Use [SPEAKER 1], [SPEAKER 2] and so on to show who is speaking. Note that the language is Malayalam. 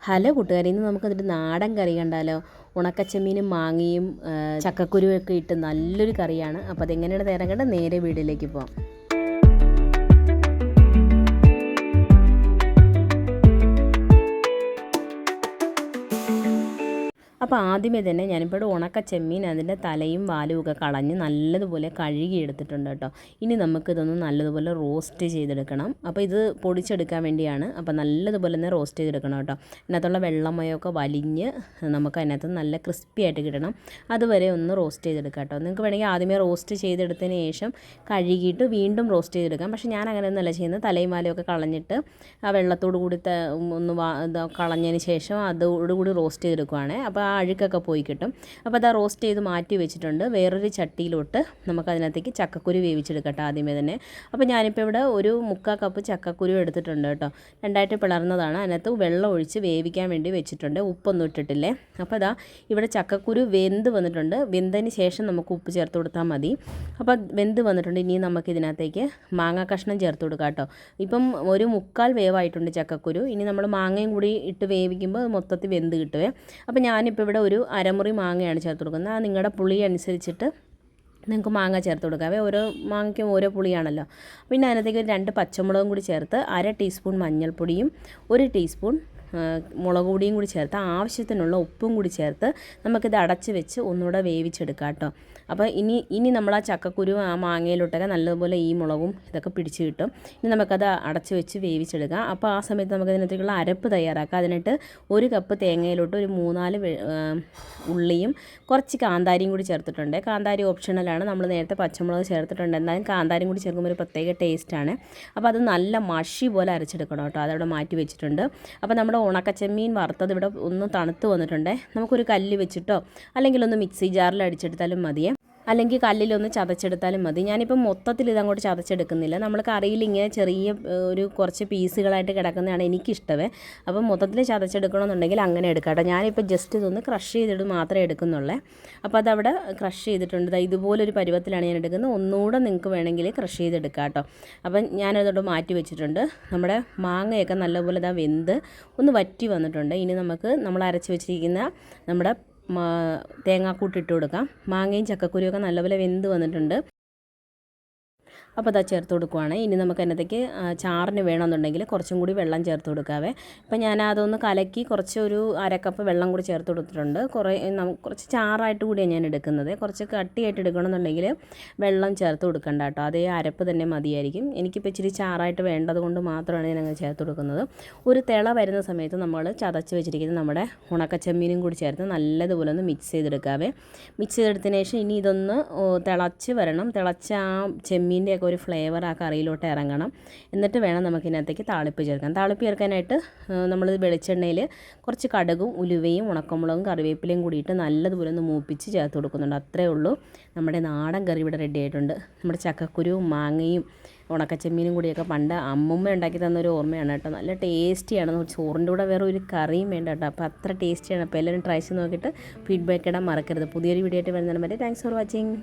[SPEAKER 1] ഹലോ കൂട്ടുകാരെ, ഇന്ന് നമുക്കതൊരു നാടൻ കറി കണ്ടാലോ? ഉണക്കച്ചെമ്മീനും മാങ്ങയും ചക്കക്കുരുവൊക്കെ ഇട്ട് നല്ലൊരു കറിയാണ്. അപ്പോൾ അതെങ്ങനെയാണ് തയ്യാറാൻ കണ്ട നേരെ വീഡിയോയിലേക്ക് പോകാം. അപ്പോൾ ആദ്യമേ തന്നെ ഞാനിപ്പോൾ ഉണക്ക ചെമ്മീൻ അതിൻ്റെ തലയും വാലും ഒക്കെ കളഞ്ഞ് നല്ലതുപോലെ കഴുകി എടുത്തിട്ടുണ്ട് കേട്ടോ. ഇനി നമുക്കിതൊന്ന് നല്ലതുപോലെ റോസ്റ്റ് ചെയ്തെടുക്കണം. അപ്പോൾ ഇത് പൊടിച്ചെടുക്കാൻ വേണ്ടിയാണ്. അപ്പോൾ നല്ലതുപോലെ തന്നെ റോസ്റ്റ് ചെയ്തെടുക്കണം കേട്ടോ. അതിനകത്തുള്ള വെള്ളമയമൊക്കെ വലിഞ്ഞ് നമുക്ക് അതിനകത്ത് നല്ല ക്രിസ്പി ആയിട്ട് കിട്ടണം. അതുവരെ ഒന്ന് റോസ്റ്റ് ചെയ്തെടുക്കാം കേട്ടോ. നിങ്ങൾക്ക് വേണമെങ്കിൽ ആദ്യമേ റോസ്റ്റ് ചെയ്തെടുത്തതിന് ശേഷം കഴുകിയിട്ട് വീണ്ടും റോസ്റ്റ് ചെയ്തെടുക്കാം. പക്ഷേ ഞാൻ അങ്ങനെയൊന്നുമല്ല ചെയ്യുന്നത്. തലയും വാലും ഒക്കെ കളഞ്ഞിട്ട് ആ വെള്ളത്തോടു കൂടി ഒന്ന് കളഞ്ഞതിന് ശേഷം അതോടുകൂടി റോസ്റ്റ് ചെയ്തെടുക്കുവാണ്. അപ്പോൾ ആ അഴുക്കൊക്കെ പോയി കിട്ടും. അപ്പോൾ അത് റോസ്റ്റ് ചെയ്ത് മാറ്റി വെച്ചിട്ടുണ്ട്. വേറൊരു ചട്ടിയിലോട്ട് നമുക്കതിനകത്തേക്ക് ചക്കക്കുരു വേവിച്ചെടുക്കട്ടെ ആദ്യമേ തന്നെ. അപ്പോൾ ഞാനിപ്പോൾ ഇവിടെ ഒരു 3/4 കപ്പ് ചക്കക്കുരു എടുത്തിട്ടുണ്ട് കേട്ടോ. രണ്ടായിട്ട് പിളർന്നതാണ്. അതിനകത്ത് വെള്ളം ഒഴിച്ച് വേവിക്കാൻ വേണ്ടി വെച്ചിട്ടുണ്ട്. ഉപ്പൊന്നും ഇട്ടിട്ടില്ലേ. അപ്പോൾ അതാ ഇവിടെ ചക്കക്കുരു വെന്ത് വന്നിട്ടുണ്ട്. വെന്തതിന് ശേഷം നമുക്ക് ഉപ്പ് ചേർത്ത് കൊടുത്താൽ മതി. അപ്പോൾ വെന്ത് വന്നിട്ടുണ്ട്. ഇനി നമുക്കിതിനകത്തേക്ക് മാങ്ങ കഷ്ണം ചേർത്ത് കൊടുക്കാം കേട്ടോ. ഇപ്പം ഒരു 3/4 വേവായിട്ടുണ്ട് ചക്കക്കുരു. ഇനി നമ്മൾ മാങ്ങയും കൂടി ഇട്ട് വേവിക്കുമ്പോൾ മൊത്തത്തിൽ വെന്ത് കിട്ടുവേ. അപ്പോൾ ഞാനിപ്പോൾ ഇവിടെ ഒരു അരമുറി മാങ്ങയാണ് ചേർത്ത് കൊടുക്കുന്നത്. നിങ്ങളുടെ പുളി അനുസരിച്ചിട്ട് നിങ്ങൾക്ക് മാങ്ങ ചേർത്ത് കൊടുക്കാവേ. ഓരോ മാങ്ങയ്ക്കും ഓരോ പുളിയാണല്ലോ. പിന്നെ അതിനകത്തേക്ക് 2 പച്ചമുളകും കൂടി ചേർത്ത് 1/2 ടീസ്പൂൺ മഞ്ഞൾപ്പൊടിയും 1 ടീസ്പൂൺ മുളക് പൊടിയും കൂടി ചേർത്ത് ആവശ്യത്തിനുള്ള ഉപ്പും കൂടി ചേർത്ത് നമുക്കിത് അടച്ച് വെച്ച് ഒന്നുകൂടെ വേവിച്ചെടുക്കാം കേട്ടോ. അപ്പോൾ ഇനി നമ്മൾ ആ ചക്കക്കുരു ആ മാങ്ങയിലോട്ടൊക്കെ നല്ലതുപോലെ ഈ മുളകും ഇതൊക്കെ പിടിച്ച് കിട്ടും. ഇനി നമുക്കത് അടച്ച് വെച്ച് വേവിച്ചെടുക്കാം. അപ്പോൾ ആ സമയത്ത് നമുക്ക് ഇതിനകത്തേക്കുള്ള അരപ്പ് തയ്യാറാക്കാം. അതിനായിട്ട് 1 കപ്പ് തേങ്ങയിലോട്ട് ഒരു 3-4 ഉള്ളിയും കുറച്ച് കാന്താരിയും കൂടി ചേർത്തിട്ടുണ്ട്. കാന്താരി ഓപ്ഷണലാണ്. നമ്മൾ നേരത്തെ പച്ചമുളക് ചേർത്തിട്ടുണ്ട്. എന്നാലും കാന്താരിയും കൂടി ചേർക്കുമ്പോൾ ഒരു പ്രത്യേക ടേസ്റ്റാണ്. അപ്പോൾ അത് നല്ല മഷി പോലെ അരച്ചെടുക്കണം കേട്ടോ. അതവിടെ മാറ്റി വെച്ചിട്ടുണ്ട്. അപ്പോൾ നമ്മുടെ ഉണക്കച്ചെമ്മീൻ വറുത്തത് ഇവിടെ ഒന്ന് തണുത്ത് വന്നിട്ടുണ്ട്. നമുക്കൊരു കല്ല് വെച്ചിട്ടോ അല്ലെങ്കിൽ ഒന്ന് മിക്സി ജാറിൽ അടിച്ചെടുത്താലും മതിയേ. അല്ലെങ്കിൽ കല്ലിലൊന്ന് ചതച്ചെടുത്താലും മതി. ഞാനിപ്പോൾ മൊത്തത്തിൽ ഇതങ്ങോട്ട് ചതച്ചെടുക്കുന്നില്ല. നമ്മൾ കറിയിൽ ഇങ്ങനെ ചെറിയ ഒരു കുറച്ച് പീസുകളായിട്ട് കിടക്കുന്നതാണ് എനിക്കിഷ്ടമേ. അപ്പം മൊത്തത്തിൽ ചതച്ചെടുക്കണമെന്നുണ്ടെങ്കിൽ അങ്ങനെ എടുക്കാം കേട്ടോ. ഞാനിപ്പോൾ ജസ്റ്റ് ഇതൊന്ന് ക്രഷ് ചെയ്തിട്ട് മാത്രമേ എടുക്കുന്നുള്ളേ. അപ്പോൾ അതവിടെ ക്രഷ് ചെയ്തിട്ടുണ്ട്. ഇതുപോലൊരു പരുവത്തിലാണ് ഞാൻ എടുക്കുന്നത്. ഒന്നുകൂടെ നിങ്ങൾക്ക് വേണമെങ്കിൽ ക്രഷ് ചെയ്തെടുക്കാം കേട്ടോ. അപ്പം ഞാനതോട് മാറ്റി വെച്ചിട്ടുണ്ട്. നമ്മുടെ മാങ്ങയൊക്കെ നല്ലപോലെ വെന്ത് ഒന്ന് വറ്റി വന്നിട്ടുണ്ട്. ഇനി നമുക്ക് നമ്മൾ അരച്ച് വെച്ചിരിക്കുന്ന നമ്മുടെ തേങ്ങാക്കൂട്ട് ഇട്ട് കൊടുക്കാം. മാങ്ങയും ചക്കക്കുരുവൊക്കെ നല്ലപോലെ വെന്ത് വന്നിട്ടുണ്ട്. അപ്പോൾ അതാ ചേർത്ത് കൊടുക്കുവാണ്. ഇനി നമുക്ക് അതിനകത്തേക്ക് ചാറിന് വേണമെന്നുണ്ടെങ്കിൽ കുറച്ചും കൂടി വെള്ളം ചേർത്ത് കൊടുക്കാവേ. അപ്പോൾ ഞാൻ അതൊന്ന് കലക്കി ഒരു 1/2 കപ്പ് വെള്ളം കൂടി ചേർത്ത് കൊടുത്തിട്ടുണ്ട്. കുറച്ച് ചാറായിട്ട് കൂടിയാണ് ഞാൻ എടുക്കുന്നത്. കുറച്ച് കട്ടിയായിട്ട് എടുക്കണമെന്നുണ്ടെങ്കിൽ വെള്ളം ചേർത്ത് കൊടുക്കണ്ട കേട്ടോ. അതേ അരപ്പ് തന്നെ മതിയായിരിക്കും. എനിക്കിപ്പോൾ ഇച്ചിരി ചാറായിട്ട് വേണ്ടത് കൊണ്ട് മാത്രമാണ് ഞാൻ അങ്ങനെ ചേർത്ത് കൊടുക്കുന്നത്. ഒരു തിള വരുന്ന സമയത്ത് നമ്മൾ ചതച്ച് വെച്ചിരിക്കുന്നത് നമ്മുടെ ഉണക്കച്ചെമ്മീനും കൂടി ചേർത്ത് നല്ലതുപോലെ ഒന്ന് മിക്സ് ചെയ്തെടുക്കാവേ. മിക്സ് ചെയ്തെടുത്തതിന് ശേഷം ഇനി ഇതൊന്ന് തിളച്ച് വരണം. തിളച്ച ആ ചെമ്മീൻ്റെ ഒരു ഫ്ലേവർ ആ കറിയിലോട്ട് ഇറങ്ങണം. എന്നിട്ട് വേണം നമുക്കിതിനകത്തേക്ക് താളിപ്പ് ചേർക്കാൻ. താളിപ്പ് ചേർക്കാനായിട്ട് നമ്മൾ വെളിച്ചെണ്ണയിൽ കുറച്ച് കടുകും ഉലുവയും ഉണക്കമുളകും കറിവേപ്പിലയും കൂടിയിട്ട് നല്ലതുപോലെ ഒന്ന് മൂപ്പിച്ച് ചേർത്ത് കൊടുക്കുന്നുണ്ട്. അത്രയേ ഉള്ളൂ. നമ്മുടെ നാടൻ കറി ഇവിടെ റെഡി ആയിട്ടുണ്ട്. നമ്മുടെ ചക്കക്കുരുവും മാങ്ങയും ഉണക്കച്ചെമ്മീനും കൂടിയൊക്കെ പണ്ട് അമ്മുമ്മ ഉണ്ടാക്കി തന്നൊരു ഓർമ്മയാണ് കേട്ടോ. നല്ല ടേസ്റ്റിയാണ്. ചോറിൻ്റെ കൂടെ വേറെ ഒരു കറിയും വേണ്ട കേട്ടോ. അപ്പോൾ അത്ര ടേസ്റ്റിയാണ്. അപ്പോൾ എല്ലാവരും ട്രൈ ചെയ്ത് നോക്കിയിട്ട് ഫീഡ്ബാക്ക് ഇടാൻ മറക്കരുത്. പുതിയൊരു വീഡിയോ ആയിട്ട് വരുന്നതിന് വരെ താങ്ക്സ് ഫോർ വാച്ചിങ്.